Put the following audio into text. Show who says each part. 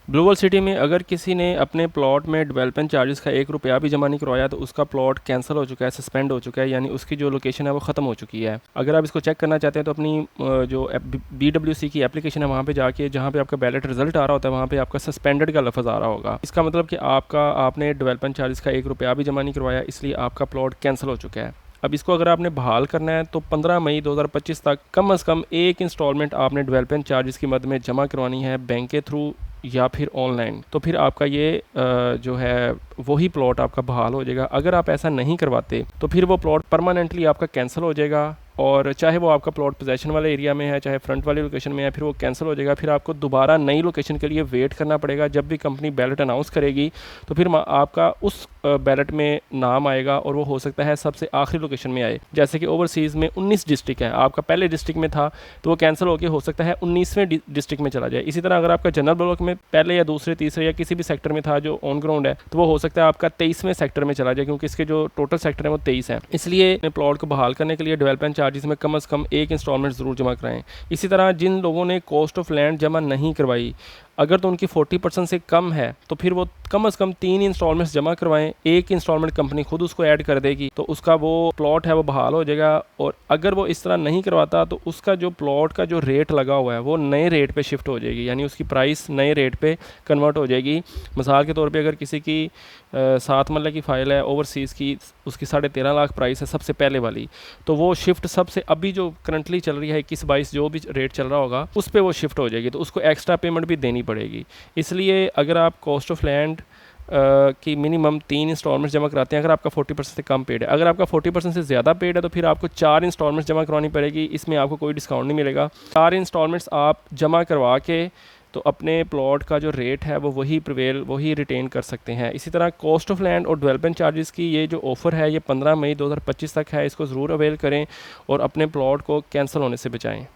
Speaker 1: Blue world city में अगर किसी ने अपने प्लॉट में डेवलपमेंट चार्जेस का 1 रुपया भी जमा नहीं करवाया तो उसका प्लॉट कैंसिल हो चुका है, सस्पेंड हो चुका है, यानी उसकी जो लोकेशन है वो ख़त्म हो चुकी है। अगर आप इसको चेक करना चाहते हैं तो अपनी जो BWC की एप्लीकेशन है वहाँ पे जाके जहाँ पे आपका बैलेट रिजल्ट आ रहा होता है वहाँ पे आपका सस्पेंडेड का लफ्ज़ आ रहा होगा। इसका मतलब कि आपने डेवलपमेंट चार्जेस का 1 रुपया भी जमा नहीं करवाया, इसलिए आपका प्लॉट कैंसिल हो चुका है। अब इसको अगर आपने बहाल करना है तो 15 मई 2025 तक कम से कम एक इंस्टॉलमेंट आपने डेवलपमेंट चार्जेस की मद में जमा करवानी है, बैंक के थ्रू या फिर ऑनलाइन। तो फिर आपका ये जो है वही प्लॉट आपका बहाल हो जाएगा। अगर आप ऐसा नहीं करवाते तो फिर वो प्लॉट परमानेंटली आपका कैंसिल हो जाएगा, और चाहे वो आपका प्लॉट पोजेशन वाले एरिया में है चाहे फ्रंट वाली लोकेशन में है, फिर वो कैंसिल हो जाएगा। फिर आपको दोबारा नई लोकेशन के लिए वेट करना पड़ेगा। जब भी कंपनी बैलेट अनाउंस करेगी तो फिर आपका उस बैलेट में नाम आएगा और वो हो सकता है सबसे आखिरी लोकेशन में आए। जैसे कि ओवरसीज़ में 19 डिस्ट्रिक्ट है, आपका पहले डिस्ट्रिक्ट में था तो वो कैंसिल होकर हो सकता है 19वें डिस्ट्रिक्ट में चला जाए। इसी तरह अगर आपका जनरल ब्लॉक में पहले या दूसरे तीसरे या किसी भी सेक्टर में था जो ऑन ग्राउंड है तो वो हो सकता है आपका 23वें सेक्टर में चला जाए, क्योंकि इसके जो टोटल सेक्टर है वो 23 है। इसलिए प्लॉट को बहाल करने के लिए डेवलपमेंट चार्जेस में कम से कम एक इंस्टॉलमेंट ज़रूर जमा कराएं। इसी तरह जिन लोगों ने कॉस्ट ऑफ लैंड जमा नहीं करवाई, अगर तो उनकी 40% से कम है तो फिर वो कम से कम 3 इंस्टॉलमेंट्स जमा करवाएं। एक इंस्टॉलमेंट कंपनी खुद उसको ऐड कर देगी तो उसका वो प्लॉट है वो बहाल हो जाएगा। और अगर वो इस तरह नहीं करवाता तो उसका जो प्लॉट का जो रेट लगा हुआ है वो नए रेट पे शिफ्ट हो जाएगी, यानी उसकी प्राइस नए रेट पे कन्वर्ट हो जाएगी। मिसाल के तौर पे अगर किसी की 7 मरले की फ़ाइल है ओवरसीज़ की, उसकी 13.5 लाख प्राइस है सबसे पहले वाली, तो वो शिफ्ट सबसे अभी जो करंटली चल रही है 21-22 जो भी रेट चल रहा होगा उस पर वो शिफ्ट हो जाएगी, तो उसको एक्स्ट्रा पेमेंट भी देनी पड़ेगी। इसलिए अगर आप कॉस्ट ऑफ लैंड की मिनिमम 3 इंस्टॉलमेंट्स जमा कराते हैं, अगर आपका 40% से कम पेड है, अगर आपका 40% से ज़्यादा पेड है तो फिर आपको 4 इंस्टॉलमेंट्स जमा करवानी पड़ेगी। इसमें आपको कोई डिस्काउंट नहीं मिलेगा। 4 इंस्टॉलमेंट्स आप जमा करवा के तो अपने प्लॉट का जो रेट है वो वही रिटेन कर सकते हैं। इसी तरह कॉस्ट ऑफ लैंड और डेवलपमेंट चार्जेस की ये जो ऑफ़र है ये 15 मई 2025 तक है, इसको ज़रूर अवेल करें और अपने प्लॉट को कैंसिल होने से बचाएं।